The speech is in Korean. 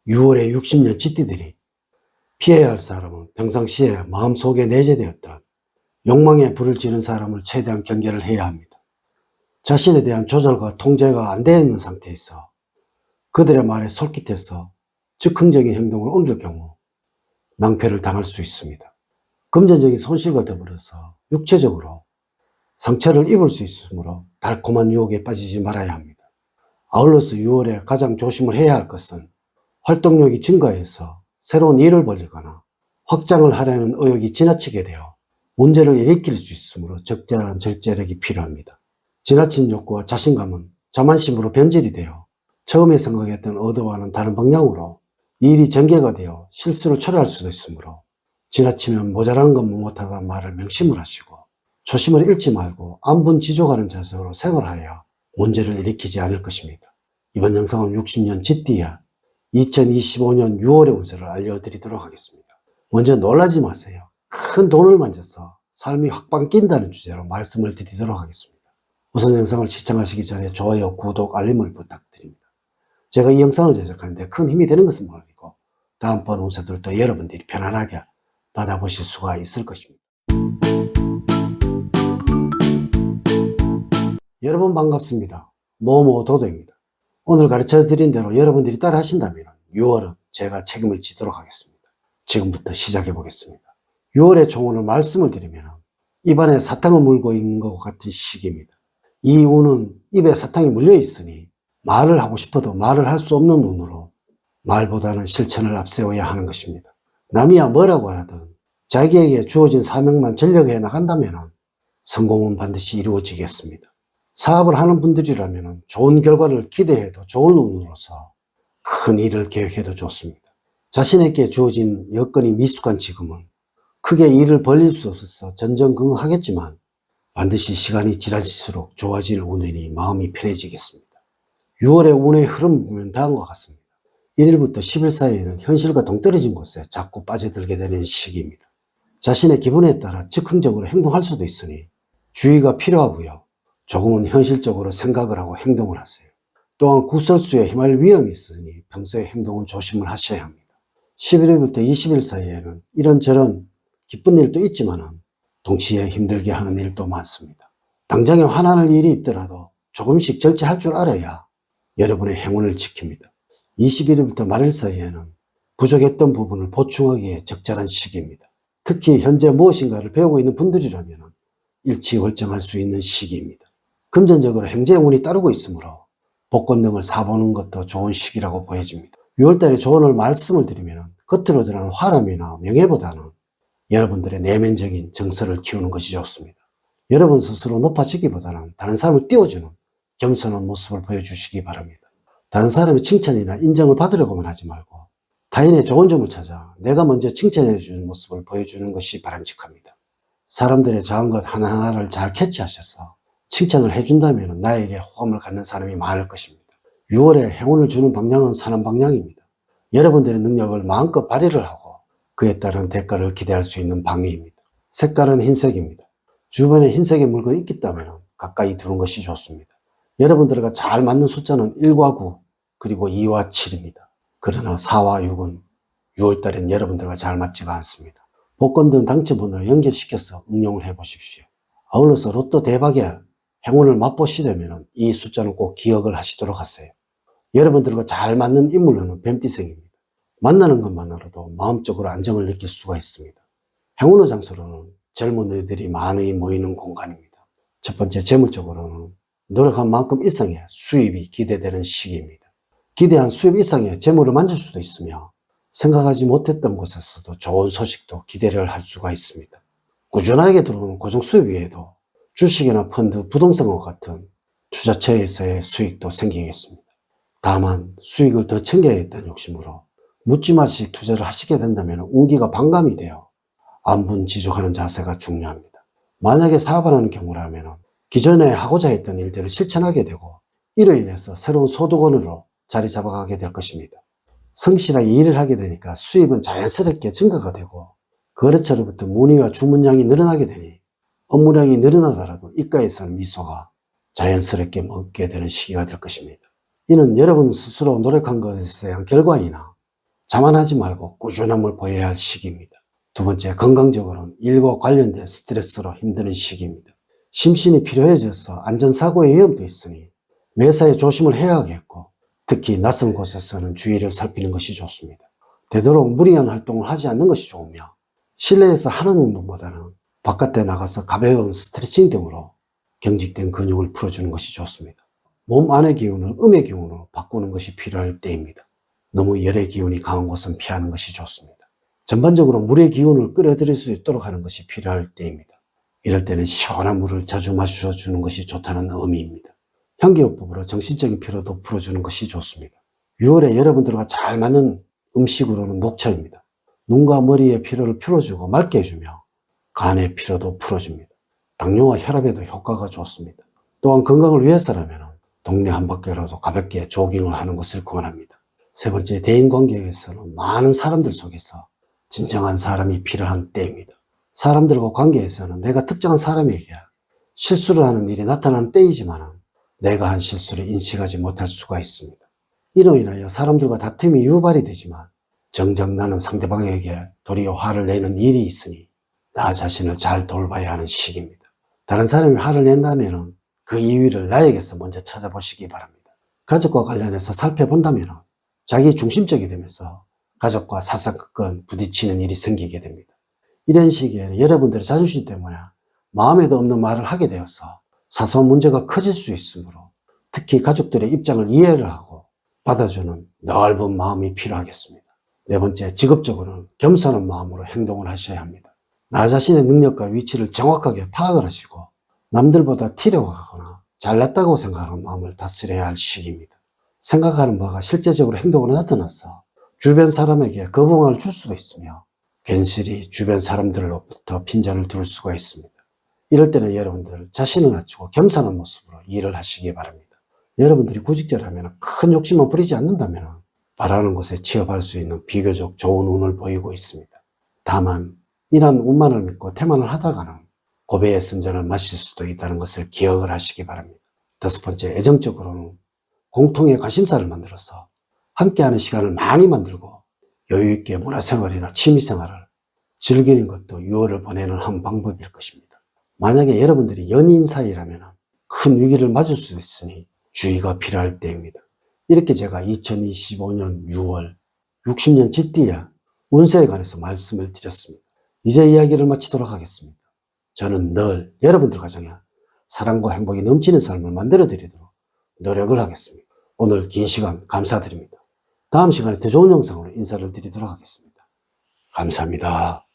6월의 60년 쥐띠들이 피해야 할 사람은 평상시에 마음속에 내재되었던 욕망에 불을 지른 사람을 최대한 경계를 해야 합니다. 자신에 대한 조절과 통제가 안 되어 있는 상태에서 그들의 말에 솔깃해서 즉흥적인 행동을 옮길 경우 낭패를 당할 수 있습니다. 금전적인 손실과 더불어서 육체적으로 상처를 입을 수 있으므로 달콤한 유혹에 빠지지 말아야 합니다. 아울러서 6월에 가장 조심을 해야 할 것은 활동력이 증가해서 새로운 일을 벌리거나 확장을 하려는 의욕이 지나치게 되어 문제를 일으킬 수 있으므로 적절한 절제력이 필요합니다. 지나친 욕구와 자신감은 자만심으로 변질이 되어 처음에 생각했던 의도와는 다른 방향으로 일이 전개가 되어 실수를 초래할 수도 있으므로 지나치면 모자란 것만 못하다는 말을 명심을 하시고 초심을 잃지 말고 안분지족하는 자세로 생활하여 문제를 일으키지 않을 것입니다. 이번 영상은 60년 쥐띠야 2025년 6월의 운세를 알려드리도록 하겠습니다. 먼저 놀라지 마세요. 큰 돈을 만져서 삶이 확 바뀐다는 주제로 말씀을 드리도록 하겠습니다. 우선 영상을 시청하시기 전에 좋아요, 구독, 알림을 부탁드립니다. 제가 이 영상을 제작하는데 큰 힘이 되는 것은 물론이고 다음번 운세들도 여러분들이 편안하게 받아보실 수가 있을 것입니다. 여러분 반갑습니다. 모모도도입니다. 오늘 가르쳐드린 대로 여러분들이 따라 하신다면 6월은 제가 책임을 지도록 하겠습니다. 지금부터 시작해 보겠습니다. 6월의 종운을 말씀을 드리면 입안에 사탕을 물고 있는 것 같은 시기입니다. 이 운은 입에 사탕이 물려 있으니 말을 하고 싶어도 말을 할 수 없는 운으로 말보다는 실천을 앞세워야 하는 것입니다. 남이야 뭐라고 하든 자기에게 주어진 사명만 전력해 나간다면 성공은 반드시 이루어지겠습니다. 사업을 하는 분들이라면 좋은 결과를 기대해도 좋은 운으로서 큰 일을 계획해도 좋습니다. 자신에게 주어진 여건이 미숙한 지금은 크게 일을 벌릴 수 없어서 전전긍긍하겠지만 반드시 시간이 지날수록 좋아질 운이니 마음이 편해지겠습니다. 6월의 운의 흐름을 보면 다음과 같습니다. 1일부터 10일 사이에는 현실과 동떨어진 곳에 자꾸 빠져들게 되는 시기입니다. 자신의 기분에 따라 즉흥적으로 행동할 수도 있으니 주의가 필요하고요. 조금은 현실적으로 생각을 하고 행동을 하세요. 또한 구설수에 휘말릴 위험이 있으니 평소에 행동은 조심을 하셔야 합니다. 11일부터 20일 사이에는 이런저런 기쁜 일도 있지만 동시에 힘들게 하는 일도 많습니다. 당장에 화나는 일이 있더라도 조금씩 절제할 줄 알아야 여러분의 행운을 지킵니다. 21일부터 말일 사이에는 부족했던 부분을 보충하기에 적절한 시기입니다. 특히 현재 무엇인가를 배우고 있는 분들이라면 일취월장할 수 있는 시기입니다. 금전적으로 행제의 운이 따르고 있으므로 복권 등을 사보는 것도 좋은 시기라고 보여집니다. 6월달에 조언을 말씀을 드리면 겉으로 드러나는 화람이나 명예보다는 여러분들의 내면적인 정서를 키우는 것이 좋습니다. 여러분 스스로 높아지기보다는 다른 사람을 띄워주는 겸손한 모습을 보여주시기 바랍니다. 다른 사람의 칭찬이나 인정을 받으려고만 하지 말고 타인의 좋은 점을 찾아 내가 먼저 칭찬해 주는 모습을 보여주는 것이 바람직합니다. 사람들의 작은 것 하나하나를 잘 캐치하셔서 칭찬을 해준다면 나에게 호감을 갖는 사람이 많을 것입니다. 6월에 행운을 주는 방향은 선한 방향입니다. 여러분들의 능력을 마음껏 발휘를 하고 그에 따른 대가를 기대할 수 있는 방위입니다. 색깔은 흰색입니다. 주변에 흰색의 물건이 있다면 가까이 두는 것이 좋습니다. 여러분들과 잘 맞는 숫자는 1과 9 그리고 2와 7입니다. 그러나 4와 6은 6월달엔 여러분들과 잘 맞지가 않습니다. 복권 등 당첨번호를 연결시켜서 응용을 해보십시오. 아울러서 로또 대박에 행운을 맛보시려면 이 숫자는 꼭 기억을 하시도록 하세요. 여러분들과 잘 맞는 인물로는 뱀띠생입니다. 만나는 것만으로도 마음적으로 안정을 느낄 수가 있습니다. 행운의 장소로는 젊은이들이 많이 모이는 공간입니다. 첫 번째, 재물적으로는 노력한 만큼 이상의 수입이 기대되는 시기입니다. 기대한 수입 이상의 재물을 만질 수도 있으며 생각하지 못했던 곳에서도 좋은 소식도 기대를 할 수가 있습니다. 꾸준하게 들어오는 고정 수입 외에도 주식이나 펀드, 부동산과 같은 투자처에서의 수익도 생기겠습니다. 다만 수익을 더 챙겨야겠다는 욕심으로 묻지마식 투자를 하시게 된다면 운기가 반감이 되어 안분지족하는 자세가 중요합니다. 만약에 사업을 하는 경우라면 기존에 하고자 했던 일들을 실천하게 되고 이로 인해서 새로운 소득원으로 자리 잡아가게 될 것입니다. 성실하게 일을 하게 되니까 수입은 자연스럽게 증가가 되고 거래처로부터 문의와 주문량이 늘어나게 되니 업무량이 늘어나더라도 입가에서는 미소가 자연스럽게 먹게 되는 시기가 될 것입니다. 이는 여러분 스스로 노력한 것에 대한 결과이나 자만하지 말고 꾸준함을 보여야 할 시기입니다. 두 번째, 건강적으로는 일과 관련된 스트레스로 힘드는 시기입니다. 심신이 피로해져서 안전사고의 위험도 있으니 매사에 조심을 해야 하겠고, 특히 낯선 곳에서는 주의를 살피는 것이 좋습니다. 되도록 무리한 활동을 하지 않는 것이 좋으며, 실내에서 하는 운동보다는 바깥에 나가서 가벼운 스트레칭 등으로 경직된 근육을 풀어주는 것이 좋습니다. 몸 안의 기운을 음의 기운으로 바꾸는 것이 필요할 때입니다. 너무 열의 기운이 강한 곳은 피하는 것이 좋습니다. 전반적으로 물의 기운을 끌어들일 수 있도록 하는 것이 필요할 때입니다. 이럴 때는 시원한 물을 자주 마셔주는 것이 좋다는 의미입니다. 향기요법으로 정신적인 피로도 풀어주는 것이 좋습니다. 6월에 여러분들과 잘 맞는 음식으로는 녹차입니다. 눈과 머리의 피로를 풀어주고 맑게 해주며 간의 피로도 풀어줍니다. 당뇨와 혈압에도 효과가 좋습니다. 또한 건강을 위해서라면 동네 한 바퀴라도 가볍게 조깅을 하는 것을 권합니다. 세 번째, 대인관계에서는 많은 사람들 속에서 진정한 사람이 필요한 때입니다. 사람들과 관계에서는 내가 특정한 사람에게 실수를 하는 일이 나타나는 때이지만 내가 한 실수를 인식하지 못할 수가 있습니다. 이로 인하여 사람들과 다툼이 유발이 되지만 정작 나는 상대방에게 도리어 화를 내는 일이 있으니 나 자신을 잘 돌봐야 하는 시기입니다. 다른 사람이 화를 낸다면 그 이유를 나에게서 먼저 찾아보시기 바랍니다. 가족과 관련해서 살펴본다면 자기 중심적이 되면서 가족과 사사건건 부딪히는 일이 생기게 됩니다. 이런 시기에는 여러분들의 자존심 때문에 마음에도 없는 말을 하게 되어서 사소한 문제가 커질 수 있으므로 특히 가족들의 입장을 이해를 하고 받아주는 넓은 마음이 필요하겠습니다. 네 번째, 직업적으로는 겸손한 마음으로 행동을 하셔야 합니다. 나 자신의 능력과 위치를 정확하게 파악을 하시고 남들보다 튀려가거나 잘났다고 생각하는 마음을 다스려야 할 시기입니다. 생각하는 바가 실제적으로 행동으로 나타나서 주변 사람에게 거부감을 줄 수도 있으며 괜시리 주변 사람들로부터 핀잔을 둘 수가 있습니다. 이럴 때는 여러분들 자신을 낮추고 겸손한 모습으로 일을 하시기 바랍니다. 여러분들이 구직자라면 큰 욕심만 부리지 않는다면 바라는 곳에 취업할 수 있는 비교적 좋은 운을 보이고 있습니다. 다만 이러한 운만을 믿고 태만을 하다가는 고배의 선전을 마실 수도 있다는 것을 기억을 하시기 바랍니다. 다섯 번째, 애정적으로는 공통의 관심사를 만들어서 함께하는 시간을 많이 만들고 여유있게 문화생활이나 취미생활을 즐기는 것도 6월을 보내는 한 방법일 것입니다. 만약에 여러분들이 연인 사이라면 큰 위기를 맞을 수도 있으니 주의가 필요할 때입니다. 이렇게 제가 2025년 6월 60년 쥐띠야 운세에 관해서 말씀을 드렸습니다. 이제 이야기를 마치도록 하겠습니다. 저는 늘 여러분들 가정에 사랑과 행복이 넘치는 삶을 만들어 드리도록 노력을 하겠습니다. 오늘 긴 시간 감사드립니다. 다음 시간에 더 좋은 영상으로 인사를 드리도록 하겠습니다. 감사합니다.